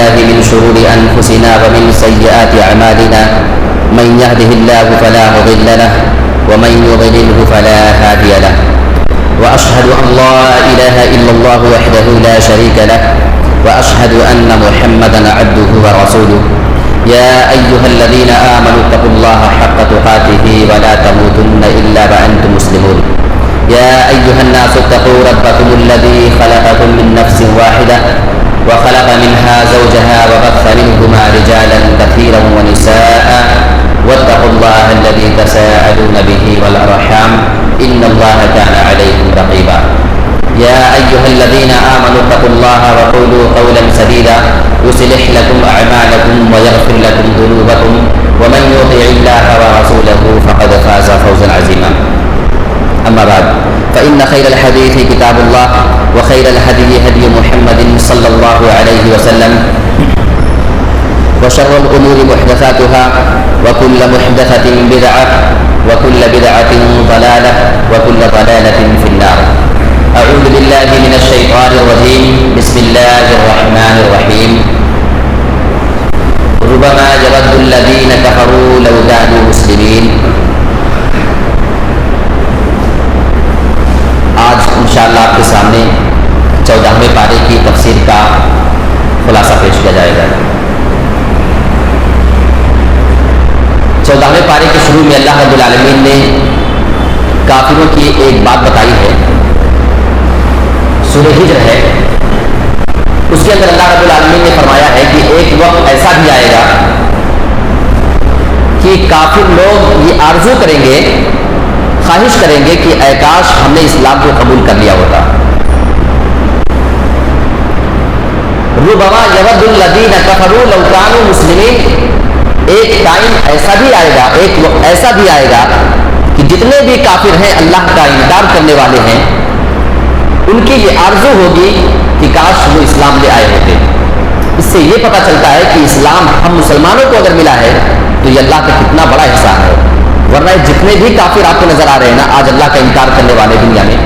بالله من شرور أنفسنا ومن سيئات أعمالنا من يهده الله فلا مضل له ومن يضلله فلا هادي له وأشهد أن لا إله إلا الله وحده لا شريك له وأشهد أن محمدا عبده ورسوله يا أيها الذين آمنوا اتقوا الله حق تقاته ولا تموتن إلا وأنتم مسلمون يا أيها الناس اتقوا ربكم الذي خلقكم من نفس واحدة وخلق منها زوجها وبث منهما رجالا كثيرا ونساء واتقوا الله الذي تساءلون به والأرحام إن الله كان عليكم رقيبا يا أيها الذين آمنوا اتقوا الله وقولوا قولا سديدا يصلح لكم أعمالكم ويغفر لكم ذنوبكم ومن يطع الله ورسوله فقد فاز فوزا عظيما أما بعد فإن خير الحديث كتاب الله وخير الهدي هدي محمد صلى الله عليه وسلم وشر الأمور محدثاتها وكل محدثة بدعة وكل بدعة ضلالة وكل ضلالة في النار أعوذ بالله من الشيطان الرجيم بسم الله الرحمن الرحيم ربما يود الذين كفروا لو كانوا مسلمين. آج انشاءاللہ آپ کے سامنے 14ویں پارے کی تفسیر کا خلاصہ پیش کیا جائے گا. 14ویں پارے کے شروع میں اللہ رب العالمین نے کافروں کی ایک بات بتائی ہے. سورہ ہجر ہے, اس کے اندر اللہ رب العالمین نے فرمایا ہے کہ ایک وقت ایسا بھی آئے گا کہ کافر لوگ یہ آرزو کریں گے, خواہش کریں گے کہ اے کاش ہم نے اسلام کو قبول کر لیا ہوتا. ربما یود الذین کفروا لو کانوا مسلمین. ایک ٹائم ایسا بھی آئے گا, ایک وقت ایسا بھی آئے گا کہ جتنے بھی کافر ہیں, اللہ کا انکار کرنے والے ہیں, ان کی یہ آرزو ہوگی کہ کاش وہ اسلام لے آئے ہوتے. اس سے یہ پتہ چلتا ہے کہ اسلام ہم مسلمانوں کو اگر ملا ہے تو یہ اللہ کا کتنا بڑا احسان ہے. ورنہ جتنے بھی کافر آپ کو نظر آ رہے ہیں نا آج اللہ کا انکار کرنے والے دنیا میں,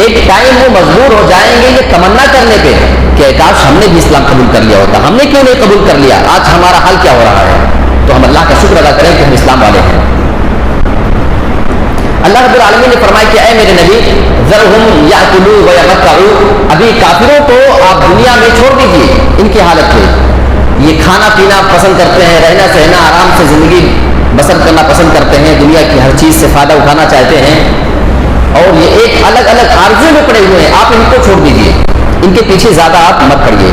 ایک ٹائم وہ مجبور ہو جائیں گے یہ تمنا کرنے پہ کہ کاش ہم نے بھی اسلام قبول کر لیا ہوتا. ہم نے کیوں نہیں قبول کر لیا, آج ہمارا حال کیا ہو رہا ہے. تو ہم اللہ کا شکر ادا کریں کہ ہم اسلام والے ہیں. اللہ رب العالمین نے فرمایا کہ اے میرے نبی ذرہم یاکلوا ویتمتعوا. ابھی کافروں کو آپ دنیا میں چھوڑ دیجیے ان کی حالت پہ. یہ کھانا پینا پسند کرتے ہیں, رہنا سہنا آرام سے زندگی بسر کرنا پسند کرتے ہیں, دنیا کی ہر چیز سے فائدہ اٹھانا چاہتے ہیں, اور یہ ایک الگ الگ آرزو میں پڑے ہوئے ہیں. آپ ان کو چھوڑ دیجیے, ان کے پیچھے زیادہ آپ مت پڑیے.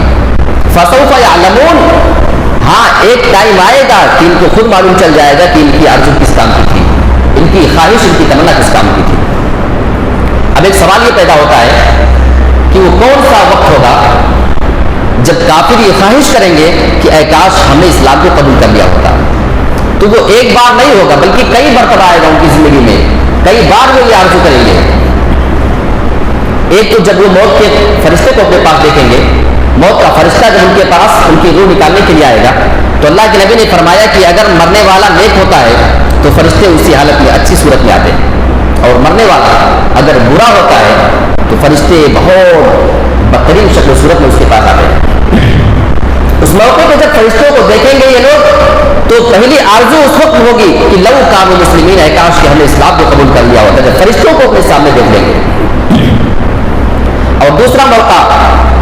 فسوف یعلمون. ہاں ایک ٹائم آئے گا کہ ان کو خود معلوم چل جائے گا کہ ان کی آرزو کس کام کی تھی, ان کی خواہش, ان کی تمنا کس کام کی تھی. اب ایک سوال یہ پیدا ہوتا ہے کہ وہ کون سا وقت ہوگا جب کافر یہ خواہش کریں گے کہ اے کاش ہم نے اسلام کو قبول کر لیا ہوتا. تو وہ ایک بار نہیں ہوگا بلکہ کئی مرتبہ آئے گا ان کی زندگی میں, کئی بار وہ یہ آرزو کریں گے. ایک تو جب وہ موت کے فرشتے کو اپنے پاس دیکھیں گے, موت کا فرشتہ جب ان کے پاس ان کی روح نکالنے کے لیے آئے گا, تو اللہ کے نبی نے فرمایا کہ اگر مرنے والا نیک ہوتا ہے تو فرشتے اسی حالت میں اچھی صورت میں آتے ہیں, اور مرنے والا اگر برا ہوتا ہے تو فرشتے بہت بدترین شکل و صورت میں اس کے پاس آتے ہیں. اس موقع پہ جب فرشتوں کو دیکھیں گے یہ لوگ تو پہلی آرزو اس وقت ہوگی کہ لو کانوا مسلمین, ہے کاش کہ ہم نے اسلام کو قبول کر لیا ہوتا. جب فرشتوں کو اپنے سامنے دیکھ لیں گے. اور دوسرا موقع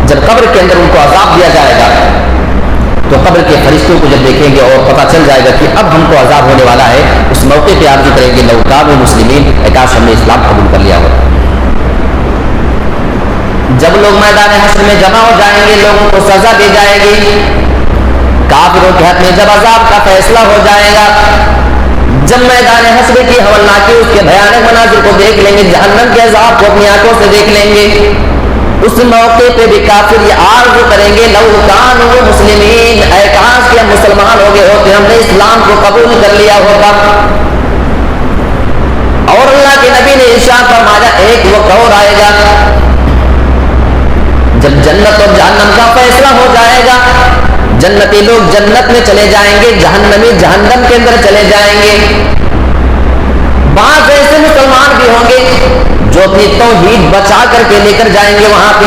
جب قبر کے اندر ان کو عذاب دیا جائے گا تو قبر کے فرشتوں کو جب دیکھیں گے اور پتہ چل جائے گا کہ اب ہم کو عذاب ہونے والا ہے, اس موقع پہ آرزو کریں گے لو کانوا مسلمین, ہے کاش ہم نے اسلام قبول کر لیا ہوتا. جب لوگ میدان حشر میں جمع ہو جائیں گے, لوگوں کو سزا دی جائے گی, کافروں کے حق میں جب عذاب کا فیصلہ ہو جائے گا, جب میدان حشر کی ہولناکی اس کے بھیانک مناظر کو دیکھ لیں گے, جہنم کے عذاب کو اپنی آنکھوں سے دیکھ لیں گے, اس موقع پہ بھی کافر یہ عرض کریں گے لو کانوا مسلمین, اے کاش کہ ہم مسلمان ہو گئے ہوتے, ہم نے اسلام کو قبول کر لیا ہوتا. اور اللہ کے نبی نے ارشاد فرمایا ایک وقت اور آئے گا جب جنت اور جہنم کا فیصلہ ہو جائے گا. جنتی لوگ جنت میں چلے جائیں گے, جہنمی جہنم کے اندر چلے جائیں گے. بعض ایسے مسلمان بھی ہوں گے جو اپنی توحید بچا کر کے لے کر جائیں گے وہاں پہ,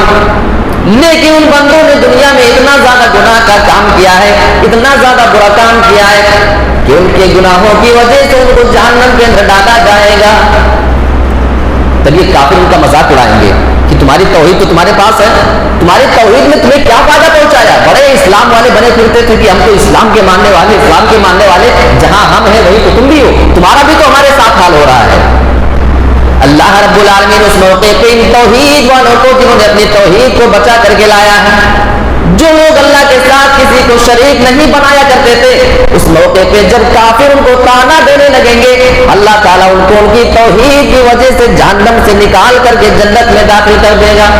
لیکن ان بندوں نے دنیا میں اتنا زیادہ گناہ کا کام کیا ہے، اتنا زیادہ برا کام کیا ہے کہ ان کے گناہوں کی وجہ سے ان کو جہنم کے اندر ڈالا جائے گا۔ تب یہ کافر ان کا مذاق اڑائیں گے کہ تمہاری توحید تو تمہارے پاس ہے، تمہاری توحید میں تمہیں کیا فائدہ پہنچایا؟ بڑے اسلام والے بنے پھرتے تھے کہ ہم تو اسلام کے ماننے والے، اسلام کے ماننے والے، جہاں ہم ہیں وہی تو تم بھی ہو، تمہارا بھی تو ہمارے ساتھ حال ہو رہا ہے۔ اللہ رب العالمین اس موقع پہ ان توحید والوں کو جنہوں نے اپنی توحید کو بچا کر کے لایا ہے، جو لوگ اللہ کے ساتھ کسی کو شریک نہیں بنایا کرتے تھے، اس موقع پہ جب کافر ان کو طعنہ دینے لگیں گے، اللہ تعالیٰ ان کو ان کی توحید کی وجہ سے جہنم سے نکال کر کے جنت میں داخل کر دے گا۔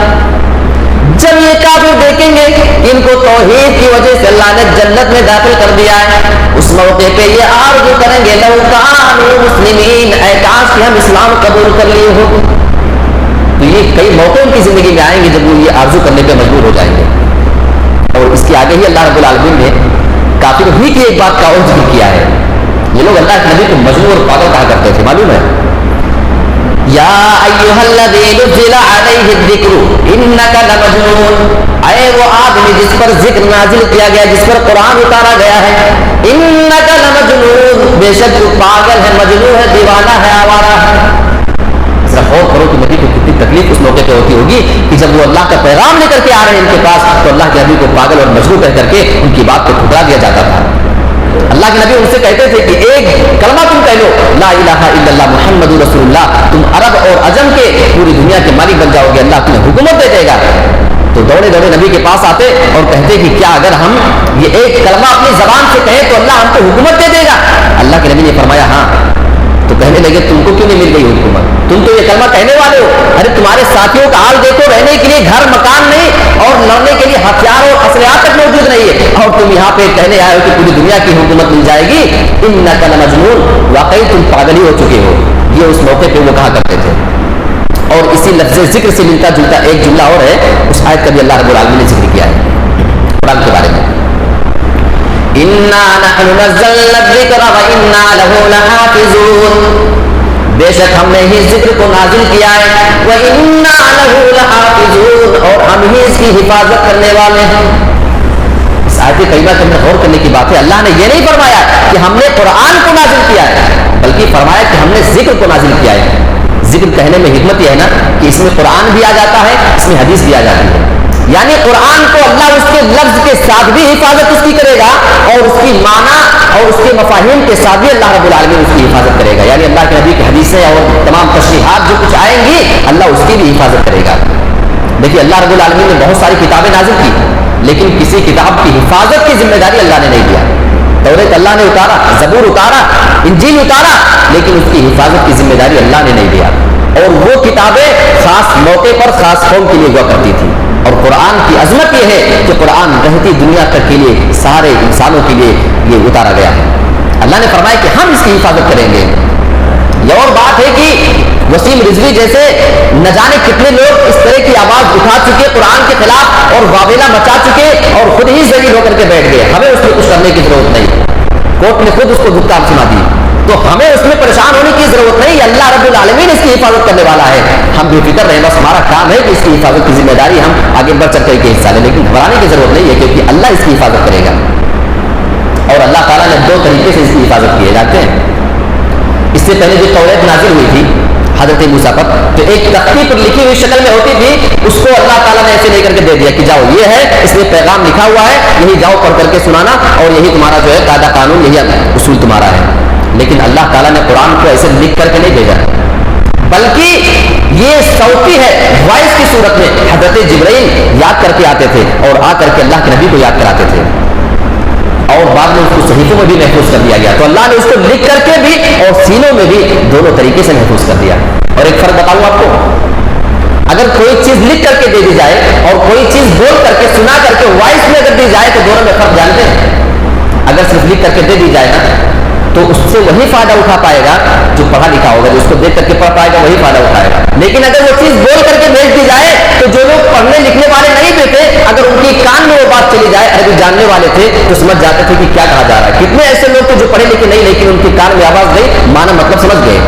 جب یہ کافر دیکھیں گے کہ ان کو توحید کی وجہ سے اللہ نے جنت میں داخل کر دیا ہے، اس موقع پہ یہ آرزو کریں گے لو کانوا مسلمین، اے کاش کہ ہم اسلام قبول کر لیے ہو۔ تو یہ کئی موقع ان کی زندگی میں آئیں گے جب وہ یہ آرزو کرنے پہ مجبور ہو جائیں گے۔ اور اس کے آگے ہی اللہ رب العالمین نے کافر ہی کی ایک بات کا اور ذکر کیا ہے۔ یہ لوگ اللہ کے نبی کو مجنون اور پاگل کہا کرتے تھے، معلوم ہے؟ یا ایھا الذی نزل علیہ الذکر انک لمجنون، اے وہ آدمی جس پر ذکر نازل کیا گیا، جس پر قرآن اتارا گیا ہے، انک لمجنون، بے شک تو پاگل ہے، مجنون ہے، دیوانہ ہے، آوارہ ہے۔ ذرا غور کرو کہ نبی کو کتنی تکلیف اس موقع پہ ہوتی ہوگی کہ جب وہ اللہ کا پیغام لے کر کے آ رہے ہیں ان کے پاس، تو اللہ کے نبی کو پاگل اور مجنون کہہ کر کے ان کی بات کو ٹھکرا دیا جاتا تھا۔ اللہ کے نبی ان سے کہتے تھے کہ ایک کلمہ تم کہہ لو، لا الہ الا اللہ محمد رسول اللہ، تم عرب اور عجم کے پوری دنیا کے مالک بن جاؤ گے، اللہ تمہیں حکومت دے دے گا۔ تو دوڑے دوڑے نبی کے پاس آتے اور کہتے کہ کیا اگر ہم یہ ایک کلمہ اپنی زبان سے کہیں تو اللہ ہم کو حکومت دے دے گا؟ اللہ کے نبی نے فرمایا ہاں۔ تو کہنے لگے تم کو کیوں نہیں مل گئی حکومت؟ تم تو یہ کلمہ کہنے والے ہو، ارے تمہارے ساتھیوں کا حال دیکھو، رہنے کے لیے گھر مکان نہیں اور لڑنے کے لیے ہتھیار اور اسلحہ تک موجود نہیں ہے، اور تم یہاں پہ کہنے آئے ہو کہ پوری دنیا کی حکومت مل جائے گی۔ انک لمجنون، واقعی تم پاگل ہی ہو چکے ہو۔ یہ اس موقع پہ وہ کہا کرتے تھے۔ اور اسی لفظ ذکر سے ملتا جلتا ایک جملہ اور ہے، اس آیت کا بھی اللہ رب العالمین نے ذکر کیا ہے قرآن کے بارے میں۔ انا نحن نزلنا الذکر وانا له لحافظون، بے شک ہم نے ہی ذکر کو نازل کیا ہے، وَإِنَّا لَهُ لَحَافِظُونَ، اور ہم ہی اس کی حفاظت کرنے والے ہیں۔ اس آیت کریمہ کے اندر غور کرنے کی بات ہے، اللہ نے یہ نہیں فرمایا کہ ہم نے قرآن کو نازل کیا ہے، بلکہ فرمایا کہ ہم نے ذکر کو نازل کیا ہے۔ ذکر کہنے میں حکمت یہ ہے نا کہ اس میں قرآن بھی آ جاتا ہے، اس میں حدیث بھی آ جاتی ہے، یعنی قرآن کو اللہ اس کے لفظ کے ساتھ بھی حفاظت اس کی کرے گا، اور اس کی معنی اور اس کے مفاہیم کے ساتھ بھی اللہ رب العالمین اس کی حفاظت کرے گا، یعنی اللہ کے نبی کی حدیثیں اور تمام تشریحات جو کچھ آئیں گی اللہ اس کی بھی حفاظت کرے گا۔ دیکھیے اللہ رب العالمین نے بہت ساری کتابیں نازل کی، لیکن کسی کتاب کی حفاظت کی ذمہ داری اللہ نے نہیں دیا۔ توریت اللہ نے اتارا، زبور اتارا، انجیل اتارا، لیکن اس کی حفاظت کی ذمہ داری اللہ نے نہیں دیا، اور وہ کتابیں خاص موقع پر خاص قوم کے لیے ہوا کرتی تھی۔ اور قرآن کی عظمت یہ ہے کہ قرآن رہتی دنیا تک کے لیے سارے انسانوں کے لیے یہ اتارا گیا ہے۔ اللہ نے فرمایا کہ ہم اس کی حفاظت کریں گے۔ یہ اور بات ہے کہ وسیم رضوی جیسے نہ جانے کتنے لوگ اس طرح کی آواز اٹھا چکے قرآن کے خلاف اور واویلا مچا چکے اور خود ہی ذلیل ہو کر کے بیٹھ گئے، ہمیں اس میں کچھ کرنے کی ضرورت نہیں، کورٹ نے خود اس کو دھکا سنا دی، تو ہمیں اس میں پریشان ہونے کی ضرورت نہیں، اللہ رب العالمین اس کی حفاظت کرنے والا ہے، ہم بے فکر رہیں، بس ہمارا کام ہے کہ اس کی حفاظت کی ذمہ داری ہم آگے بڑھ چڑھ کر کے حصہ لیں، لیکن گھبرانے کی ضرورت نہیں ہے کیونکہ اللہ اس کی حفاظت کرے گا۔ اور اللہ تعالیٰ نے دو طریقے سے اس کی حفاظت کی ہے، جانتے ہیں؟ اس سے پہلے جو توریت نازل ہوئی تھی حضرت موسیٰ پر، تو ایک تختی پر لکھی ہوئی شکل میں ہوتی تھی، اس کو اللہ تعالیٰ نے ایسے لے کر کے دے دیا کہ جاؤ یہ ہے، اس میں پیغام لکھا ہوا ہے، یہی جاؤ پڑھ کر کے سنانا، اور یہی تمہارا جو ہے قاعدہ قانون، یہی اصول تمہارا ہے۔ لیکن اللہ تعالیٰ نے قرآن کو ایسے لکھ کر کے نہیں بھیجا، بلکہ یہ صوتی ہے، وائس کی صورت میں حضرت جبرائیل یاد کر کے آتے تھے اور آ کر کے اللہ کے نبی کو یاد کراتے تھے، اور بعد میں اس کو صحیفوں میں بھی محفوظ کر دیا گیا۔ تو اللہ نے اس کو لکھ کر کے بھی اور سینوں میں بھی دونوں طریقے سے محفوظ کر دیا۔ اور ایک فرق بتاؤں آپ کو، اگر کوئی چیز لکھ کر کے دے دی جائے اور کوئی چیز بول کر کے سنا کر کے وائس میں اگر دی جائے تو دونوں میں فرق جانتے ہیں؟ اگر صرف لکھ کر کے دے دی جائے نا تو اس سے وہی فائدہ اٹھا پائے گا جو پڑھا لکھا ہوگا، جو اس کو دیکھ کر کے پڑھ پائے گا وہی فائدہ اٹھائے گا، لیکن اگر وہ چیز بول کر کے بھیج دی جائے تو جو لوگ پڑھنے لکھنے والے نہیں بھی تھے، اگر ان کی کان میں وہ بات چلی جائے، عربی جاننے والے تھے تو سمجھ جاتے تھے کہ کیا کہا جا رہا ہے۔ کتنے ایسے لوگ تھے جو پڑھے لکھے نہیں لیکن ان کی کان میں آواز گئی، معنی مطلب سمجھ گئے۔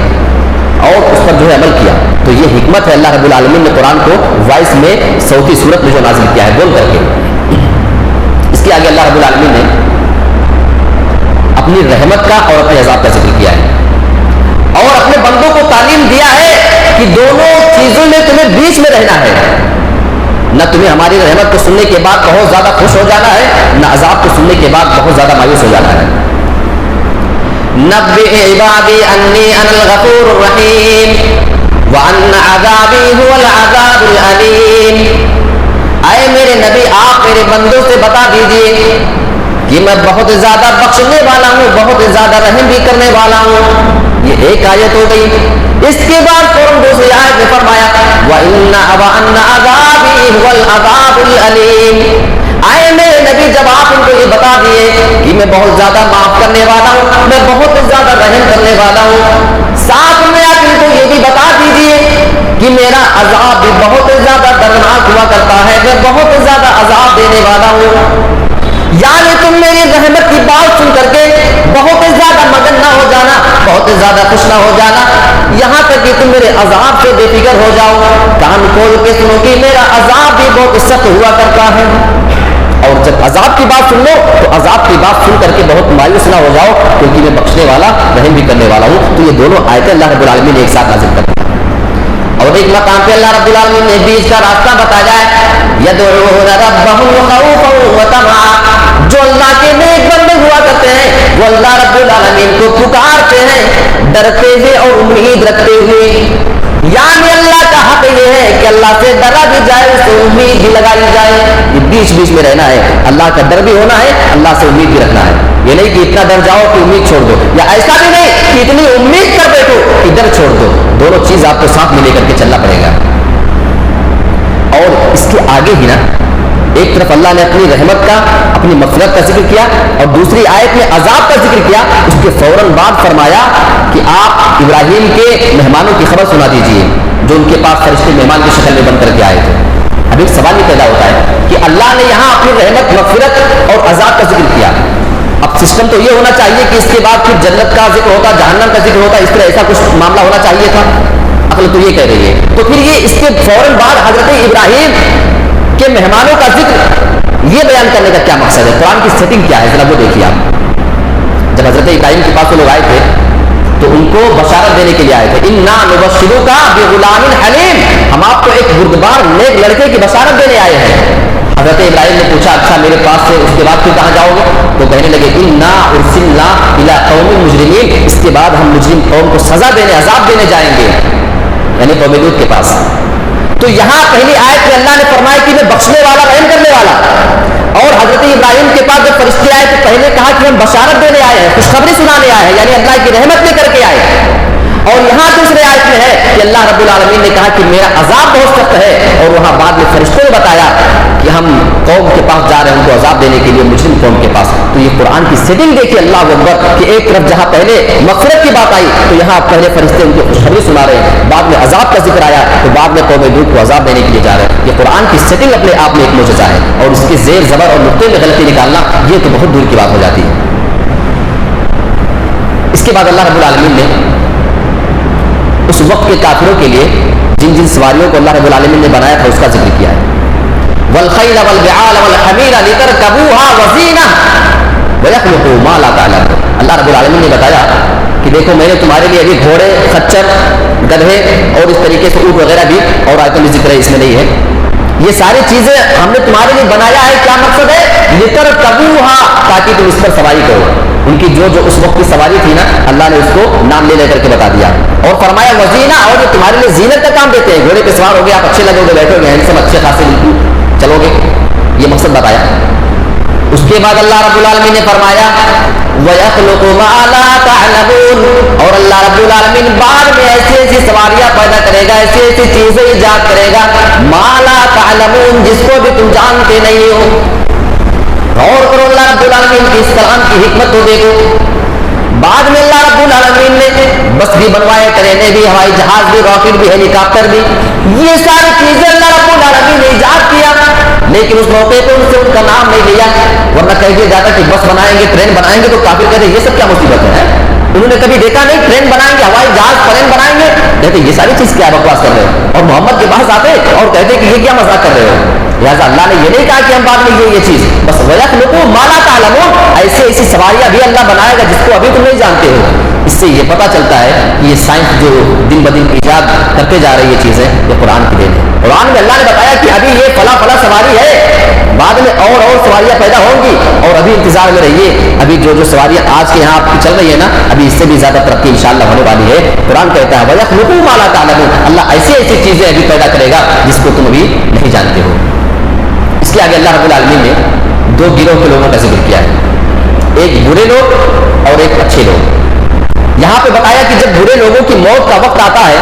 اور اس پر جو ہے عمل کیا. تو یہ حکمت ہے اللہ رب العالمین نے قرآن کو وائس میں صوتی صورت میں جو نازل کیا ہے بول کر کے. اس کے آگے اللہ رب العالمین نے اپنی رحمت کا اور اپنے عذاب کا ذکر کیا ہے اور اپنے بندوں کو تعلیم دیا ہے کہ دونوں چیزوں میں تمہیں بیچ میں رہنا ہے. نہ تمہیں ہماری رحمت کو سننے کے بعد بہت زیادہ خوش ہو جانا ہے, نہ عذاب کو سننے کے بعد بہت زیادہ مایوس ہو جانا ہے. نبئ عبادی انی انا الغفور الرحیم وان عذابی هو العذاب العلیم. اے میرے نبی آپ میرے بندوں سے بتا دیجئے کہ میں بہت زیادہ بخشنے والا ہوں, بہت زیادہ رحم بھی کرنے والا ہوں. یہ ایک آیت ہو گئی. اس کے بعد فوراً دوسری آیت میں فرمایا وَإِنَّ عَذَابِي هُوَ الْعَذَابُ الْعَلِيمُ. آئے میرے نبی جب آپ ان کو یہ بتا دیے کہ میں بہت زیادہ معاف کرنے والا ہوں, میں بہت زیادہ رحم کرنے والا ہوں, ساتھ میں آپ ان کو یہ بھی بتا دیجئے کہ میرا عذاب بھی بہت زیادہ دردناک ہوا کرتا ہے, میں بہت زیادہ عذاب دینے والا ہوں. یعنی تم میری رحمت کی بات سن کر کے بہت زیادہ مگن نہ ہو جانا, بہت زیادہ خوش نہ ہو جانا, یہاں تک کہ تم میرے عذاب سے بے فکر ہو جاؤ. کان کھول کے سنو کہ میرا عذاب بھی بہت سخت ہوا کرتا ہے. اور جب عذاب کی بات سن لو تو عذاب کی بات سن کر کے بہت مایوس نہ ہو جاؤ, کیونکہ میں بخشنے والا رحم بھی کرنے والا ہوں. تو یہ دونوں آیتیں اللہ رب العالمین نے ایک ساتھ نازل کر دی. اور ایک مقام پہ اللہ رب العالمین نے بیچ کا راستہ بتایا ہے یدعون ربهم خوفا وطمعا. جو اللہ کے نیک بندے ہوا کرتے ہیں وہ اللہ رب العالمین کو پکارتے ہیں ڈرتے ہوئے اور امید رکھتے ہوئے. یعنی اللہ کا حق یہ ہے کہ اللہ سے ڈرا بھی جائے, اس سے امید بھی لگائی جائے. یہ بیچ بیچ میں رہنا ہے, اللہ کا ڈر بھی ہونا ہے, اللہ سے امید بھی رکھنا ہے. یہ نہیں کہ اتنا ڈر جاؤ کہ امید چھوڑ دو, یا ایسا بھی نہیں کہ اتنی امید کر بیٹھو کہ ڈر چھوڑ دو. دونوں چیز آپ کو ساتھ میں لے کر کے چلنا پڑے گا. اور اس کے آگے ہی نا ایک طرف اللہ نے اپنی رحمت کا, اپنی مغفرت کا ذکر کیا, اور دوسری آیت میں عذاب کا ذکر کیا. اس کے فوراً بعد فرمایا کہ آپ ابراہیم کے مہمانوں کی خبر سنا دیجئے جو ان کے پاس فرشتے مہمان کی شکل میں بن کر کے آئے تھے. اب ایک سوال یہ پیدا ہوتا ہے کہ اللہ نے یہاں اپنی رحمت, مغفرت اور عذاب کا ذکر کیا. اب سسٹم تو یہ ہونا چاہیے کہ اس کے بعد پھر جنت کا ذکر ہوتا, جہنم کا ذکر ہوتا, اس طرح ایسا کچھ معاملہ ہونا چاہیے تھا. عقل تو یہ کہہ رہی ہے. تو پھر یہ اس کے فوراً بعد حضرت ابراہیم کے مہمانوں کا ذکر یہ بیان کرنے کا کیا مقصد ہے, قرآن کی سیٹنگ کیا ہے, ذرا وہ دیکھیے آپ. جب حضرت ابراہیم کے پاس وہ لوگ آئے تھے تو ان کو بشارت دینے کے لیے آئے تھے. انا نبشروک بغلام حلیم, ہم آپ کو ایک بردبار نیک لڑکے کی بشارت دینے آئے ہیں. حضرت ابراہیم نے پوچھا اچھا میرے پاس سے اس کے بعد پھر کہاں جاؤ گے؟ تو کہنے لگے انا ارسلنا الی قوم مجرمین, اس کے بعد ہم مجرم قوم کو سزا دینے, عذاب دینے جائیں گے, یعنی قوم لوط کے پاس. تو یہاں پہلی آیت میں اللہ نے فرمایا کہ میں بخشنے والا, رحم کرنے والا. اور حضرت ابراہیم کے پاس جب فرشتے آئے تو پہلے کہا کہ ہم بشارت دینے آئے ہیں, خوشخبری سنانے آئے ہیں, یعنی اللہ کی رحمت لے کر کے آئے. اور یہاں دوسرے آیت میں ہے کہ اللہ رب العالمین نے کہا کہ میرا عذاب بہت سخت ہے, اور وہاں بعد میں فرشتوں نے بتایا کہ ہم قوم کے پاس جا رہے ہیں ان کو عذاب دینے کے لیے, مجرم قوم کے پاس. تو یہ قرآن کی سیٹنگ دیکھیے اللہ اکبر, کہ ایک طرف جہاں پہلے مغفرت کی بات آئی تو یہاں پہلے فرشتے ان کی خوشخبری سنا رہے ہیں, بعد میں عذاب کا ذکر آیا تو بعد میں قوم لوط کو عذاب دینے کے لیے جا رہے ہیں. یہ قرآن کی سیٹنگ اپنے آپ میں ایک معجزہ ہے, اور اس کے زیر زبر اور نقطے میں غلطی نکالنا یہ تو بہت دور کی بات ہو جاتی ہے. اس کے بعد اللہ رب العالمین نے اس وقت کے کافروں کے لیے جن جن سواریوں کو اللہ رب العالمین نے بنایا تھا اس کا ذکر کیا ہے. والخیل والبعال والحمیر لترکبوها وزینہ ویخلق ما لا تعلمون. اللہ رب العالمین نے بتایا کہ دیکھو میں نے تمہارے لیے ابھی گھوڑے, خچر, گدھے اور اس طریقے سے اونٹ وغیرہ بھی, اور آیتوں میں ذکر ہے اس میں نہیں ہے, یہ ساری چیزیں ہم نے تمہارے لیے بنایا ہے. کیا مقصد ہے؟ لترکبوها, تاکہ تم اس پر سواری کرو. ان کی جو اس وقت کی سواری تھی نا, اللہ نے اس کو نام لے کر کے بتا دیا, اور فرمایا وزینہ, اور جو تمہارے لیے زینت کا کام دیتے ہیں. گھوڑے پہ سوار ہو گئے, آپ اچھے لگو گے, بیٹھو گے, سب اچھے خاصے چلو گے, یہ مقصد بتایا. اس کے بعد اللہ رب العالمین نے فرمایا وَيَخْلُقُ مَا لَا تَعْلَمُونَ, اور اللہ رب العالمین بعد میں ایسی ایسی سواریاں پیدا کرے گا, ایسی ایسی چیزیں ایجاد کرے گا, مَا لَا تَعْلَمُونَ, جس کو بھی تم جانتے نہیں ہو. غور کرو اللہ رب العالمین کی اس کلام کی حکمت کو دیکھو. بعد میں اللہ رب العالمین نے بس بھی بنوائے, ٹرینیں بھی, ہوائی جہاز بھی, راکٹ بھی, ہیلی کاپٹر بھی, یہ ساری چیزیں اللہ رب العالمین نے ایجاد کیا, لیکن اس موقع پہ ان سے ان کا نام نہیں لیا. ورنہ کہہ دیا جاتا کہ بس بنائیں گے, ٹرین بنائیں گے, تو کافر کہتے ہیں یہ سب کیا مصیبت ہے, انہوں نے کبھی دیکھا نہیں ٹرین بنائیں گے, ہوائی جہاز, پلین بنائیں گے, کہتے یہ ساری چیز کیا بکواس کر رہے ہو, اور محمد کے پاس آتے اور کہتے کہ یہ کیا مذاق کر رہے ہو. لہٰذا اللہ نے یہ نہیں کہا کہ ہم بعد میں یہ چیز بس وَيَخْلُقُ مَا لَا تَعْلَمُونَ, ایسی سواریاں بھی اللہ بنائے گا جس کو ابھی تم نہیں جانتے ہو. اس سے یہ پتہ چلتا ہے کہ یہ سائنس جو دن بدن ایجاد کرتے جا رہی یہ چیزیں یہ قرآن کی دین ہے. قرآن میں اللہ نے بتایا کہ ابھی یہ فلاں سواری ہے, بعد میں اور سواریاں پیدا ہوں گی, اور ابھی انتظار میں رہیے. ابھی جو سواریاں آج کے یہاں آپ کی چل رہی ہے نا, ابھی اس سے بھی زیادہ ترقی انشاءاللہ ہونے والی ہے. قرآن کہتا ہے وَيَخْلُقُ مَا لَا تَعْلَمُونَ, اللہ ایسی چیزیں ابھی پیدا کرے گا جس کو تم ابھی نہیں جانتے ہو. اس کے آگے اللہ رب العالمین نے دو گروہ کے لوگوں کا ذکر کیا ہے, ایک برے لوگ اور ایک اچھے لوگ. یہاں پہ بتایا کہ جب برے لوگوں کی موت کا وقت آتا ہے,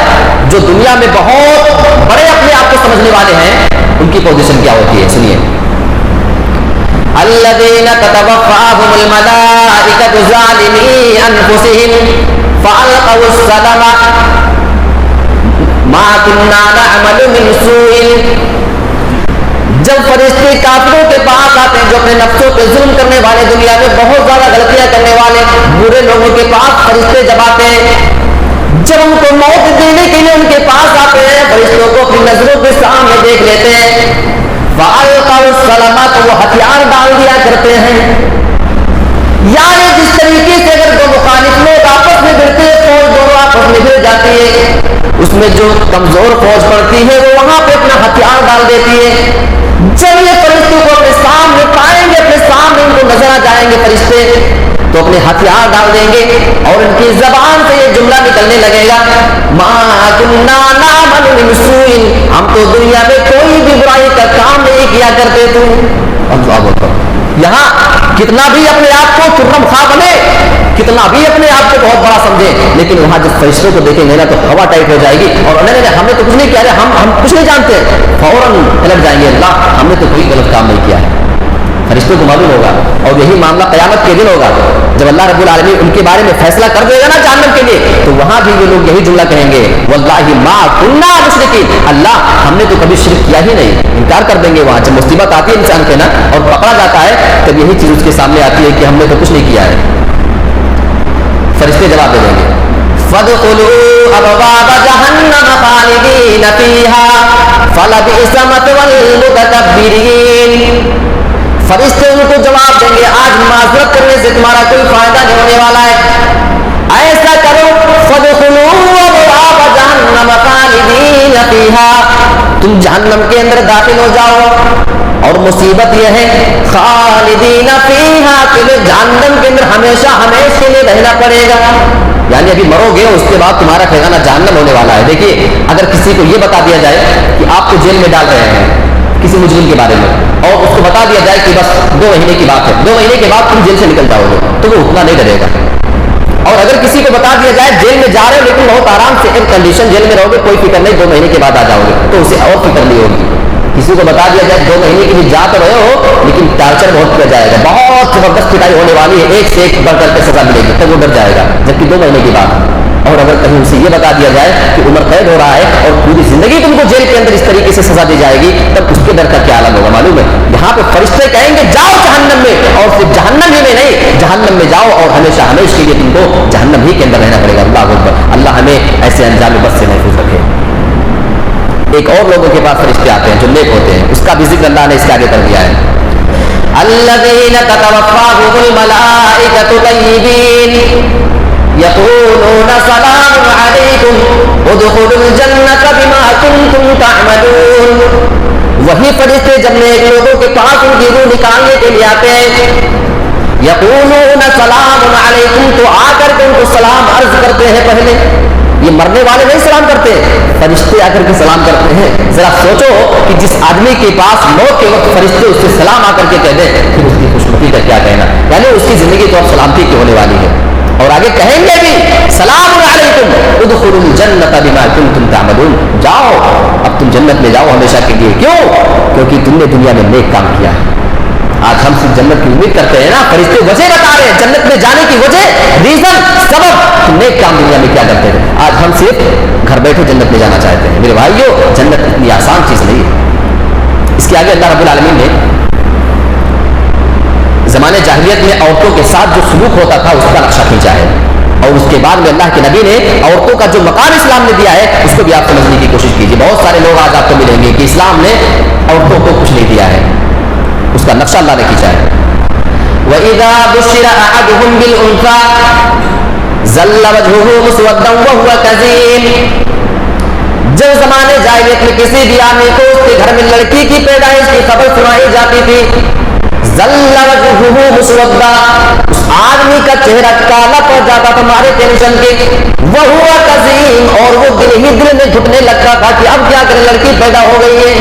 جو دنیا میں بہت بڑے اپنے آپ کو سمجھنے والے ہیں, ان کی پوزیشن کیا ہوتی ہے سنیے. الذین تتوفاہم الملائکۃ ظالمی انفسہم فالقوا السلم ما کنا نعمل من سوء. جب فرشتے کافروں کے پاس آتے ہیں جو اپنے نفسوں پہ ظلم کرنے والے, دنیا میں بہت زیادہ غلطیاں کرنے والے برے لوگوں کے پاس فرشتے جب آتے ہیں, جب ان کو موت دینے کے لیے ان کے پاس آتے ہیں, فرشتوں کو اپنی نظروں کے سامنے دیکھ لیتے ہیں. فَأَلْقَوْا السَّلَمَ, تو وہ ہتھیار ڈال دیا کرتے ہیں. یعنی جس طریقے سے اگر دو مخالف لوگ آپس میں بھڑتے ہیں, فوج دونوں آپس میں بھڑ جاتی ہے, اس میں جو کمزور فوج پڑتی ہے وہ وہاں پہ اپنا ہتھیار ڈال دیتی ہے. جب یہ فرشتوں کو اپنے سامنے پائیں گے, اپنے سامنے ان کو نظر آ جائیں گے فرشتے, تو اپنے ہتھیار ڈال دیں گے اور ان کی زبان سے یہ جملہ نکلنے لگے گا ما کنا نعمل من سوء, ہم تو دنیا میں کوئی بھی برائی کا کام نہیں کیا کرتے تھے. یہاں کتنا بھی اپنے آپ کو خرم خواہ بنے, کتنا بھی اپنے آپ کو بہت بڑا سمجھے, لیکن وہاں جب فرشتوں کو دیکھیں گے نا تو ہوا ٹائٹ ہو جائے گی, اور ہم نے تو کچھ نہیں کیا, ہم کچھ نہیں جانتے, فوراً الگ جائیں گے, اللہ ہم نے تو کوئی غلط کام نہیں کیا ہے. فرشتوں کو معلوم ہوگا, اور یہی معاملہ قیامت کے دن ہوگا جب اللہ رب العالمین ان کے بارے میں فیصلہ کر دے گا نا جہنم کے لیے, تو وہاں بھی یہ لوگ یہی جملہ کہیں گے واللہ ما کنا مشرکین, اللہ ہم نے تو کبھی شرک کیا ہی نہیں. انکار کر دیں گے. وہاں جب مصیبت آتی ہے انسان کے نا اور پکڑا جاتا ہے, تب یہی چیز اس کے سامنے آتی ہے کہ ہم نے تو کچھ نہیں کیا ہے. فرشتے جواب دے دیں گے فَادْخُلُوا أَبْوَابَ جَهَنَّمَ خَالِدِينَ فِيهَا فَلَبِئْسَ مَثْوَى الْمُتَكَبِّرِينَ. فرشتے ان کو جواب دیں گے آج معذرت کرنے سے تمہارا کوئی فائدہ نہیں ہونے والا ہے. ایسا کرو فَادْخُلُوا أَبْوَابَ جَهَنَّمَ خَالِدِينَ فِيهَا, تم جہنم کے اندر داخل ہو جاؤ, اور مصیبت یہ ہے خالدین فیہا کہ جہنم کے اندر ہمیشہ ہمیشہ کے لیے رہنا پڑے گا. یعنی ابھی مرو گے, اس کے بعد تمہارا ٹھکانہ جہنم ہونے والا ہے. دیکھیے اگر کسی کو یہ بتا دیا جائے کہ آپ کو جیل میں ڈال رہے ہیں کسی مجرم کے بارے میں, اور اس کو بتا دیا جائے کہ بس 2 مہینے کی بات ہے, 2 مہینے کے بعد تم جیل سے نکل جاؤ گے, تو وہ اتنا نہیں ڈرے گا. اور اگر کسی کو بتا دیا جائے جیل میں جا رہے ہو لیکن بہت آرام سے ایئر کنڈیشن جیل میں رہو گے, کوئی فکر نہیں, 2 مہینے کے بعد آ جاؤ گے, تو اسے اور فکر نہیں ہوگی. کسی کو بتا دیا جائے 2 مہینے کے لیے جا تو رہے ہو لیکن ٹارچر بہت کیا جائے گا, بہت زبردست پٹائی ہونے والی ہے, ایک سے ایک بڑھ کر کے سزا ملے گی, تب وہ ڈر جائے گا, جبکہ 2 مہینے کی بات. اور اگر کہیں اسے یہ بتا دیا جائے کہ عمر قید ہو رہا ہے اور پوری زندگی تم کو جیل کے اندر اس طریقے سے سزا دی جائے گی, تب اس کے ڈر کا کیا عالم ہوگا معلوم ہے. یہاں پہ فرشتے کہیں گے جاؤ جہنم میں, اور صرف جہنم ہی میں نہیں, جہنم میں جاؤ اور ہمیشہ ہمیشہ کے لیے تم کو جہنم ہی کے اندر رہنا پڑے گا. اللہ اکبر, اللہ ہمیں ایسے انجام بد سے محفوظ رکھے. ایک اور لوگوں کے پاس فرشتے آتے ہیں جو نیک ہوتے ہیں, اس کا بھی ذکر اللہ نے اس کے آگے کر دیا ہے. الذین تتوفاہم الملائکۃ طیبین یقولون سلام علیکم ادخلوا الجنۃ بما کنتم تعملون. وہی فرشتے جب نیک لوگوں کے پاس ان کی روح نکالنے کے لیے آتے ہیں, یقولون سلام علیکم, تو آ کر کے ان کو سلام عرض کرتے ہیں. پہلے یہ مرنے والے نہیں سلام کرتے, فرشتے آ کر کے سلام کرتے ہیں. ذرا سوچو کہ جس آدمی کے پاس موت کے وقت فرشتے اس سے سلام آ کر کے کہہ دیں, پھر اس کی خوشبختی کا کیا کہنا, یعنی اس کی زندگی تو اب سلامتی کی ہونے والی ہے. اور آگے کہیں گے بھی سلام علیکم ادخلوا الجنۃ بما کنتم تعملون, جاؤ اب تم جنت میں جاؤ ہمیشہ کے لیے. کیوں؟ کیونکہ تم نے دنیا میں نیک کام کیا. آج ہم صرف جنت کی امید کرتے ہیں نا, فرشتے وجہ بتا رہے ہیں جنت میں جانے کی وجہ, ریزن, سبب, تم نیک کام دنیا میں کیا کرتے تھے. آج ہم صرف گھر بیٹھے جنت میں جانا چاہتے ہیں. میرے بھائیو, جنت اتنی آسان چیز نہیں ہے. اس کے آگے اللہ رب العالمین نے زمانے جاہلیت میں عورتوں کے ساتھ جو سلوک ہوتا تھا اس کا نقشہ کھینچا ہے. اور اس کے بعد میں اللہ کے نبی نے عورتوں کا جو مقام اسلام نے دیا ہے اس کو بھی آپ سمجھنے کی کوشش کیجیے. بہت سارے لوگ آج آپ کو ملیں گے کہ اسلام نے عورتوں کو کچھ نہیں دیا ہے, اس کا نقشہ اللہ نے کھینچا ہے. وَإِذَا بُشِّرَ أَحَدُهُم بِالْأُنثَىٰ ظَلَّ وَجْهُهُ مُسْوَدًّا وَهُوَ كَظِيمٌ. جب زمانے جاہلیت میں کسی بھی آدمی کو اس کے گھر میں لڑکی کی پیدائش کی خبر سنائی جاتی تھی, ظَلَّ وَجْهُهُ مُسْوَدًّا, اس آدمی کا چہرہ کالا پڑ جاتا تھا مارے ٹینشن کے, وَهُوَ كَظِيمٌ, اور وہ دل ہی دل میں گھٹنے لگتا تھا کہ اب کیا کریں, لڑکی پیدا ہو گئی ہے.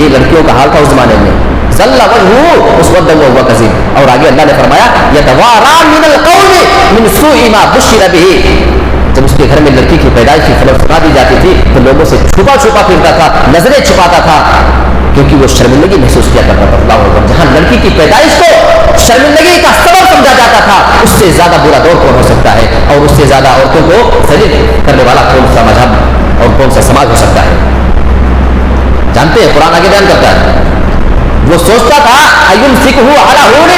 یہ لڑکیوں کا حال تھا اس زمانے میں. ظَلَّ وَجْهُهُ مُسْوَدًّا وَهُوَ كَظِيمٌ. اور آگے اللہ نے فرمایا يَتَوَارَىٰ مِنَ الْقَوْمِ مِنْ سُوءِ مَا بُشِّرَ بِهِ. جب اس کے گھر میں لڑکی کی پیدائش کی خبر سنا دی جاتی تھی تو لوگوں سے چھپا چھپا پھرتا تھا, نظریں چھپاتا تھا, کیونکہ وہ شرمندگی محسوس کیا کرتا تھا. اللہ اکبر. جہاں لڑکی کی پیدائش کو شرمندگی کا سبب سمجھا جاتا تھا, اس سے زیادہ برا دور کون ہو سکتا ہے, اور اس سے زیادہ عورتوں کو ذلیل کرنے والا کون سا مذہب اور کون سا سماج ہو سکتا ہے. جانتے ہیں قرآن آگے بیان کرتا ہے, وہ سوچتا تھا ایمسکہ علی ہون,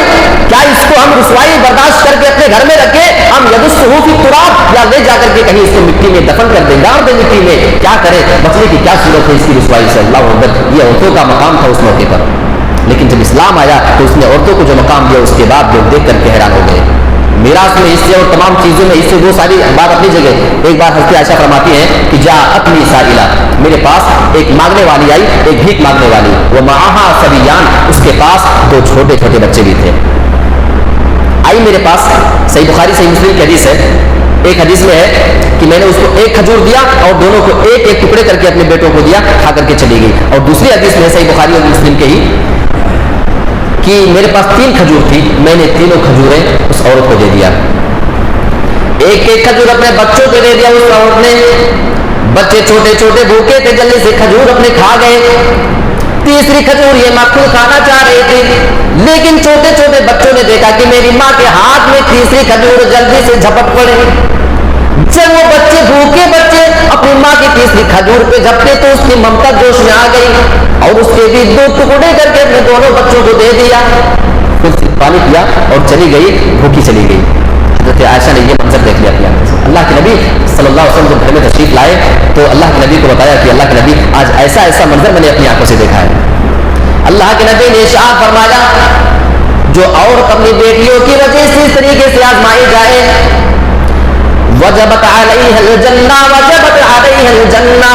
کیا اس کو ہم رسوائی برداشت کر کے اپنے گھر میں رکھے, ہم یدسہ فی التراب, یا لے جا کر کے کہیں اس کو مٹی میں دفن کر دیں, ڈال دیں مٹی میں, کیا کرے, بچنے کی کیا صورت ہے اس کی رسوائی سے. اللہ اکبر. یہ عورتوں کا مقام تھا اس موقع پر, لیکن جب اسلام آیا تو اس نے عورتوں کو جو مقام دیا اس کے بعد لوگ دیکھ کر کے حیران ہو گئے. میراث میں حصے اور تمام چیزوں میں حصے, وہ ساری بات اپنی جگہ. ایک بار حضرت عائشہ فرماتی ہیں کہ جاءتنی سائلہ, میرے پاس ایک مانگنے والی آئی, ایک بھیک مانگنے والی, وہ معہا صبیان, اس کے پاس دو چھوٹے چھوٹے بچے بھی تھے. آئی میرے پاس, صحیح بخاری صحیح مسلم کی حدیث ہے. ایک حدیث میں ہے کہ میں نے اس کو ایک کھجور دیا اور دونوں کو ایک ایک ٹکڑے کر کے اپنے بیٹوں کو دیا, کھا کر کے چلی گئی. اور دوسری حدیث میں صحیح بخاری اور مسلم کے ہی کہ میرے پاس 3 کھجور تھی, میں نے تینوں کھجوریں اس عورت کو دے دیا. ایک ایک کھجور اپنے بچوں کو دے دیا اس عورت نے. بچے چھوٹے چھوٹے بھوکے تھے, جلدی سے کھجور اپنے کھا گئے. تیسری کھجور یہ ماں خود کھانا چاہ رہی تھی, لیکن چھوٹے چھوٹے بچوں نے دیکھا کہ میری ماں کے ہاتھ میں تیسری کھجور جلدی سے جھپٹ پڑے. جب وہ بچے بھوکے بچے اپنی ماں کی تیسری کھجور پہ جھپٹے تو اس کی ممتا جوش میں آ گئی اور اس کے بھی 2 ٹکڑے کر کے اپنے دونوں بچوں کو دے دیا. پھر پانی پیا اور چلی گئی, بھوکی چلی گئی. حضرت عائشہ نے یہ منظر دیکھ لیا اپنی آنکھوں سے. اللہ کے نبی صلی اللہ علیہ وسلم جب گھر میں تشریف لائے تو اللہ کے نبی کو بتایا کہ اللہ کے نبی آج ایسا ایسا منظر میں نے اپنی آنکھوں سے دیکھا ہے. اللہ کے نبی نے ارشاد فرمایا, جو عورت اپنی بیٹیوں کی وجہ سے اس طریقے سے آزمائی جائے, وجبت علیہ الجنہ, وجبت علیہ الجنہ,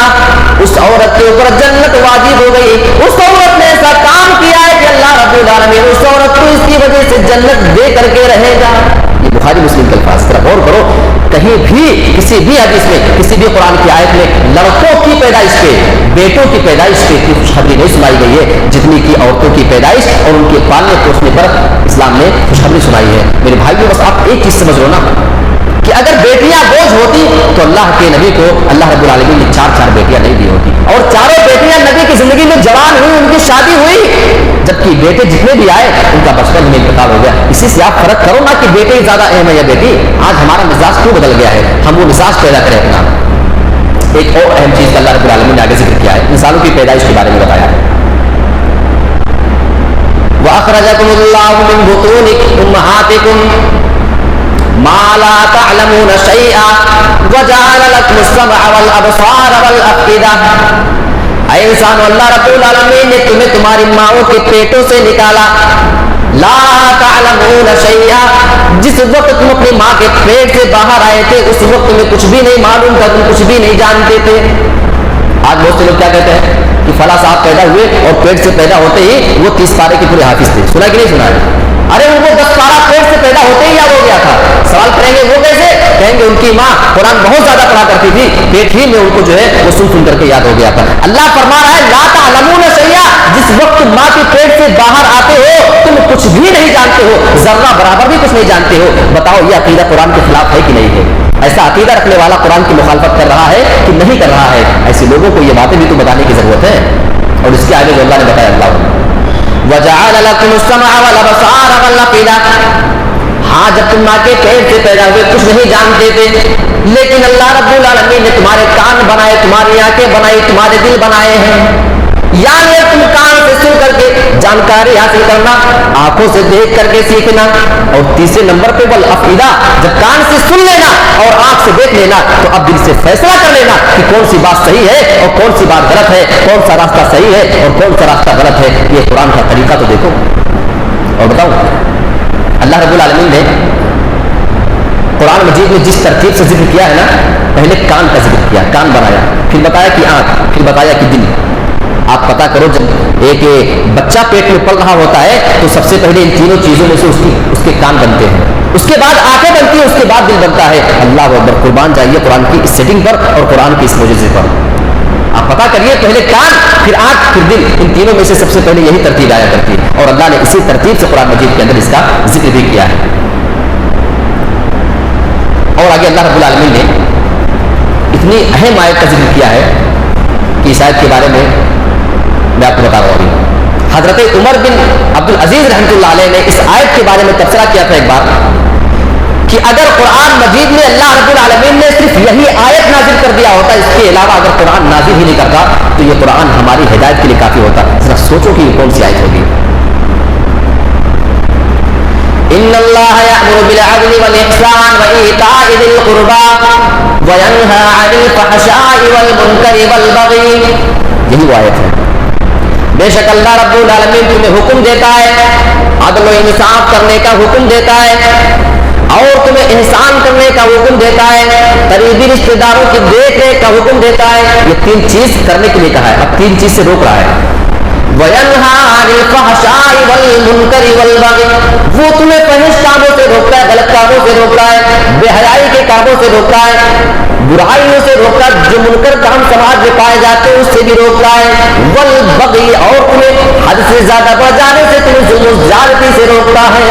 اس عورت کے اوپر جنت واجب ہو گئی. اس عورت نے ایسا کام کیا ہے کہ اللہ رب العالمین اس عورت کو اس کی وجہ سے جنت دے کر کے رہے گا. یہ بخاری مسلم کے الفاظ. ذرا غور کرو, کہیں بھی کسی بھی حدیث میں کسی بھی قرآن کی آیت میں لڑکوں کی پیدائش پہ, بیٹوں کی پیدائش پہ اتنی خوشخبری نہیں سنائی گئی ہے جتنی کی عورتوں کی پیدائش اور ان کے پالنے پوسنے پر اسلام نے خوشخبری سنائی ہے. میرے بھائیو, بس آپ ایک چیز سمجھ لو نا کہ اگر بیٹیاں بوجھ ہوتی تو اللہ کے نبی کو اللہ رب العالمین نے 4 بیٹیاں نہیں دی ہوتی, اور چاروں بیٹیاں نبی کی زندگی میں جوان ہوئی, ان کی شادی ہوئی, جبکہ بیٹے جتنے بھی آئے ان کا بچپن میں انتقال ہو گیا. اسی سے آپ فرق کرو نا کہ بیٹے زیادہ اہم ہے یا بیٹی. آج ہمارا مزاج کیوں بدل گیا ہے, ہم وہ مزاج پیدا کریں اپنا. ایک اور اہم چیز کا اللہ رب العالمین نے آگے ذکر کیا ہے, انسانوں کی پیدائش کے بارے میں بتایا ہے. وَأَخْرَجَكُمُ اللَّهُ مِنْ بُطُونِ أُمَّهَاتِكُمْ مَا لَا تَعْلَمُونَ شَيْئًا وَجَعَلَ لَكُمُ السَّمْعَ وَالْأَبْصَارَ وَالْأَفْئِدَةَ. اے انسانو, اللہ رب العالمین نے تمہیں تمہاری ماؤں کے پیٹوں سے نکالا. لا تعلمون شیئا, جس وقت تم اپنی ماں کے پیٹ سے باہر آئے تھے اس وقت تمہیں کچھ بھی نہیں معلوم تھا, تم کچھ بھی نہیں جانتے تھے. آج بہت سے لوگ کیا کہتے ہیں کہ فلاں صاحب پیدا ہوئے اور پیٹ سے پیدا ہوتے ہی وہ 30 پارے کے پورے حافظ تھے. سنا کہ نہیں سنا ہے؟ ارے وہ 10 پارہ پیٹ سے پیدا ہوتے ہی یاد ہو گیا تھا. سوال کریں گے وہ کیسے, کہیں گے ان کی ماں قرآن بہت زیادہ پڑھا کرتی تھی, پیٹ ہی میں ان کو جو ہے وہ سن کر کے یاد ہو گیا تھا. اللہ فرما رہا ہے لا تعلمون شیئا, جس وقت ماں کے پیٹ سے باہر آتے ہو تم کچھ بھی نہیں جانتے ہو, ذرہ برابر بھی کچھ نہیں جانتے ہو. بتاؤ یہ عقیدہ قرآن کے خلاف ہے کہ نہیں ہے؟ ایسا عقیدہ رکھنے والا قرآن کی مخالفت کر رہا ہے کہ نہیں کر رہا ہے؟ ایسے لوگوں کو یہ باتیں بھی تو بتانے کی ضرورت ہے. اور اس کے آگے جو اللہ نے بتایا, اللہ وَجَعَلَ لَكُمُ السَّمْعَ وَالْأَبْصَارَ وَالْأَفْئِدَةَ. ہاں, جب تم ماں کے پیٹ سے پیدا ہوئے کچھ نہیں جانتے تھے, لیکن اللہ رب العالمین نے تمہارے کان بنائے, تمہاری آنکھیں بنائی, تمہارے دل بنائے ہیں. یعنی تم کان سے سن کر کے جانکاری حاصل کرنا، آنکھوں سے دیکھ کر کے سیکھنا، اور تیسرے نمبر پہ والافئدہ، جب کان سے سن لینا اور آنکھ سے دیکھ لینا تو اب دل سے فیصلہ کر لینا کہ کون سی بات صحیح ہے اور کون سی بات غلط ہے، کون سا راستہ صحیح ہے اور کون سا راستہ غلط ہے۔ یہ قرآن کا طریقہ تو دیکھو۔ اور بتاؤ، اللہ رب العالمین نے قرآن مجید میں جس ترتیب سے ذکر کیا ہے نا، پہلے کان کا ذکر کیا، کان بنایا، پھر بتایا کہ آنکھ، پھر بتایا کہ دل۔ آپ پتہ کرو، جب ایک بچہ پیٹ میں پل رہا ہوتا ہے تو سب سے پہلے ان تینوں چیزوں میں سے اس کے کان بنتے ہیں، اس کے بعد آنکھیں بنتی ہیں، اس کے بعد دل بنتا ہے۔ اللہ اکبر، قربان جائیے قرآن کی اس سیٹنگ پر اور قرآن کی اس معجزے پر۔ آپ پتہ کریے، پہلے کان، پھر آنکھ، پھر دل، ان تینوں میں سے سب سے پہلے یہی ترتیب آیا کرتی ہے، اور اللہ نے اسی ترتیب سے قرآن مجید کے اندر اس کا ذکر بھی کیا ہے۔ اور آگے اللہ رب العالمین نے اتنی اہم آیت کا ذکر کیا ہے کہ اس آیت کے بارے میں آپ کو بتا رہا ہوں۔ حضرت عمر بن عبد العزیز رحمۃ اللہ علیہ نے اس آیت کے بارے میں تبصرہ کیا تھا ایک بار، کہ اگر قرآن مجید میں اللہ رب العالمین نے صرف یہی آیت نازل کر دیا ہوتا، اس کے علاوہ اگر قرآن نازل ہی نہیں کرتا تو یہ قرآن ہماری ہدایت کے لیے کافی ہوتا۔ ذرا سوچو کہ یہ کون سی آیت ہوگی۔ ان اللہ یأمر بالعدل والاحسان وایتاء ذی القربى وینہی عن الفحشاء والمنکر والبغی، یہی وہ آیت ہے۔ بے شک اللہ رب العالمین تمہیں حکم دیتا ہے، عدل و انصاف کرنے کا حکم دیتا ہے، اور تمہیں احسان کرنے کا حکم دیتا ہے، قریبی رشتہ داروں کی دیکھ ریکھ کا حکم دیتا ہے۔ یہ تین چیز کرنے کے لیے کہا ہے، اب تین چیز سے روک رہا ہے۔ وَيَنْهَا عَنِ الْفَحْشَاءِ وَالْمُنْكَرِ وَالْبَغْيِ، وہ تمہیں فحش کاموں سے روکتا ہے، غلط کاموں سے روکتا ہے، بے حیائی کے کاموں سے روکتا ہے، برائیوں سے روکتا ہے، جو منکر کام سماج میں پائے جاتے ہیں اس سے بھی روکتا ہے، وَالْبَغْيِ، اور تمہیں حد سے زیادہ بڑھ جانے سے، تمہیں ظلم و زیادتی سے روکتا ہے۔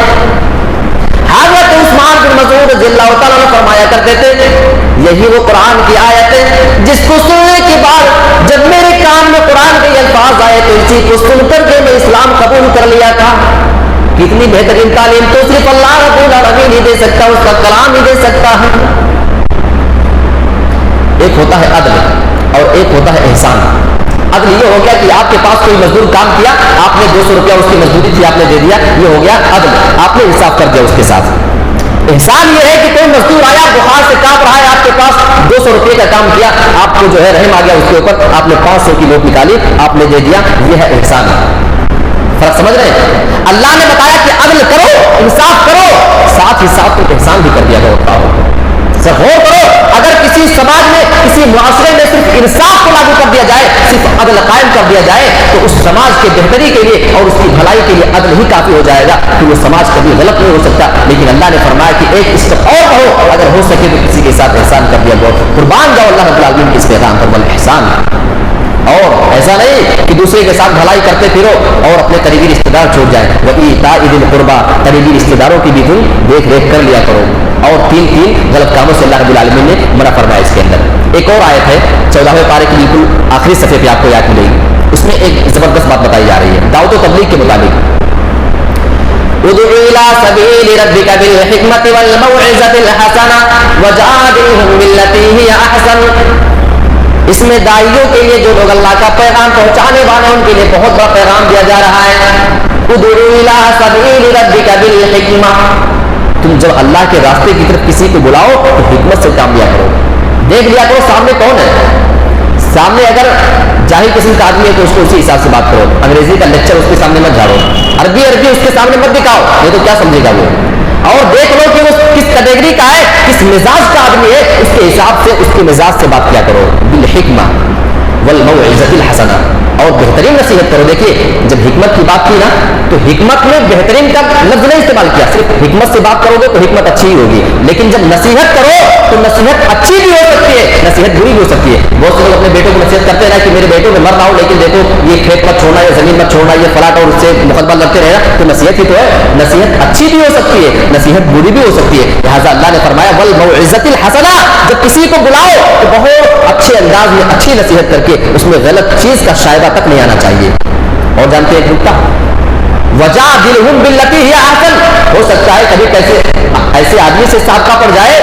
حضرت عثمان بن مسعود رضی اللہ تعالیٰ عنہ فرمایا کرتے تھے، یہی وہ قرآن کی آیت ہے جس کو سننے کے بعد جب میرے کان میں قرآن کے الفاظ آئے تو اسی کو سن کر کے میں اسلام قبول کر لیا تھا۔ کتنی بہترین تعلیم تو صرف اللہ رب العالمین ہی دے سکتا ہے، اس کا کلام ہی دے سکتا ہے۔ ایک ہوتا ہے عدل اور ایک ہوتا ہے احسان۔ عدل یہ ہو گیا کہ آپ کے پاس کوئی مزدور کام کیا، آپ نے 200 روپیہ اس کی مزدوری تھی آپ نے دے دیا، یہ ہو گیا عدل، آپ نے انصاف کر دیا اس کے ساتھ۔ احسان یہ ہے کہ کوئی مزدور آیا بخار سے کانپ رہا ہے، آپ کے پاس 200 روپے کا کام کیا، آپ کو جو ہے رحم آ گیا اس کے اوپر، آپ نے 500 کی نوٹ نکالی، آپ نے دے دیا، یہ ہے احسان۔ فرق سمجھ رہے ہیں؟ اللہ نے بتایا کہ عدل کرو، انصاف کرو، ساتھ ہی ساتھ تو احسان بھی کر دیا کرو۔ سر غور کرو، اگر کسی سماج میں، کسی معاشرے میں صرف انصاف کو لاگو کر دیا جائے، صرف عدل قائم کر دیا جائے تو اس سماج کے بہتری کے لیے اور اس کی بھلائی کے لیے عدل ہی کافی ہو جائے گا، کہ وہ سماج کبھی غلط نہیں ہو سکتا۔ لیکن اللہ نے فرمایا کہ ایک اسٹیپ اور رہو، اگر ہو سکے تو کسی کے ساتھ احسان کر دیا کرو۔ قربان جاؤ اللہ رب العالمین کے اس پیغام پر، والاحسان۔ اور ایسا نہیں کہ دوسرے کے ساتھ بھلائی کرتے پھرو اور اپنے قریبی رشتہ دار چھوڑ جائے، وَإِيتَاءِ ذِي الْقُرْبَى، قریبی رشتہ داروں کی بھی تم دیکھ ریکھ کر لیا کرو۔ اور تین غلط کاموں سے اللہ رب العالمین نے منع فرمایا اس کے اندر۔ ایک اور آیت ہے 14ویں پارے کی بالکل آخری صفحے پہ آپ کو یاد ملے گی، اس میں ایک زبردست بات بتائی جا رہی ہے دعوت و تبلیغ کے متعلق۔ ادع الى سبیل ربک بالحکمۃ والموعظۃ الحسنہ وجادلهم بالتي هي احسن۔ اس میں داعیوں کے لیے، جو لوگ اللہ کا پیغام پہنچانے والے ان کے لیے بہت بڑا پیغام دیا جا رہا ہے۔ ادع الى سبیل ربک بالحکمہ، تم جب اللہ کے راستے کی طرف کسی کو بلاؤ تو حکمت سے کام لیا کرو، دیکھ لیا کرو سامنے کون ہے۔ سامنے اگر جاہل قسم کا آدمی ہے تو اس کو اسی حساب سے بات کرو، انگریزی کا لیکچر اس کے سامنے مت جھاڑو، عربی اس کے سامنے مت دکھاؤ، یہ تو کیا سمجھے گا وہ۔ اور دیکھ لو کہ وہ کس کیٹیگری کا ہے، کس مزاج کا آدمی ہے، اس کے حساب سے اس کے مزاج سے بات کیا کرو۔ بالحکمہ والموعظۃ الحسنہ، اور بہترین نصیحت کرو۔ دیکھیے جب حکمت کی بات کی نا تو حکمت میں بہترین کا لفظ نہیں استعمال کیا، صرف حکمت سے بات کرو گے تو حکمت اچھی ہی ہوگی، لیکن جب نصیحت کرو تو نصیحت اچھی بھی ہو سکتی ہے، نصیحت بری بھی ہو سکتی ہے۔ بہت سے لوگ اپنے بیٹوں کو نصیحت کرتے ہیں کہ میرے بیٹوں میں مر رہا ہوں، لیکن دیکھو یہ کھیت مت چھوڑنا، یہ زمین مت چھوڑنا، یہ فلاٹ، اور اس سے مقدمہ لڑتے رہنا، تو نصیحت ہی تو ہے۔ نصیحت اچھی بھی ہو سکتی ہے، نصیحت بری بھی ہو سکتی ہے، لہٰذا اللہ نے فرمایا والموعظۃ الحسنہ، جب کسی کو بلاؤ تو بہت اچھے انداز میں اچھی نصیحت کر کے اس میں غلط چیز کا شائبہ تک نہیں آنا چاہیے۔ اور جانتے ہیں ایک نکتہ، وجادلہم باللتی ہی احسن، ہو سکتا ہے کبھی کیسے ایسے آدمی سے سابقہ پڑ جائے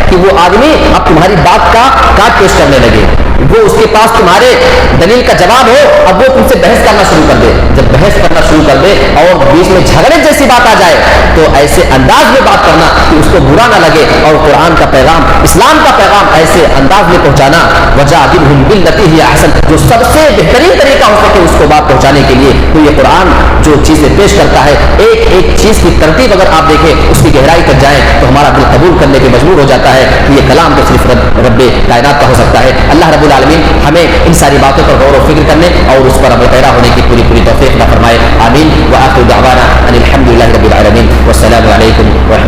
کہ وہ آدمی اب تمہاری بات کا کاٹ پیش کرنے لگے، وہ اس کے پاس تمہارے دلیل کا جواب ہو، اب وہ تم سے بحث کرنا شروع کر دے. جب بحث کرنا شروع کر دے اور بیچ میں جھگڑے جیسی بات آ جائے تو ایسے انداز میں بات کرنا کہ اس کو برا نہ لگے، اور قرآن کا پیغام، اسلام کا پیغام ایسے انداز میں پہنچانا. وجادلہم باللتی ہی احسن، جو سب سے بہترین طریقہ ہو سکے اس کو بات پہنچانے کے لیے. تو یہ قرآن جو چیزیں پیش کرتا ہے، ایک ایک چیز کی ترتیب اگر آپ دیکھیں، اس کی گہرائی تک جائیں تو ہمارا دل قبول کرنے کے مجبور ہو جاتا ہے کہ یہ کلام تو صرف رب کائنات کا ہو سکتا ہے. اللہ رب العالمین ہمیں ان ساری باتوں پر غور و فکر کرنے اور اس پر عمل پیرا ہونے کی پوری توفیق عطا فرمائے. آمین. وآخر دعوانا ان الحمد للہ رب العالمین. والسلام علیکم ورحمۃ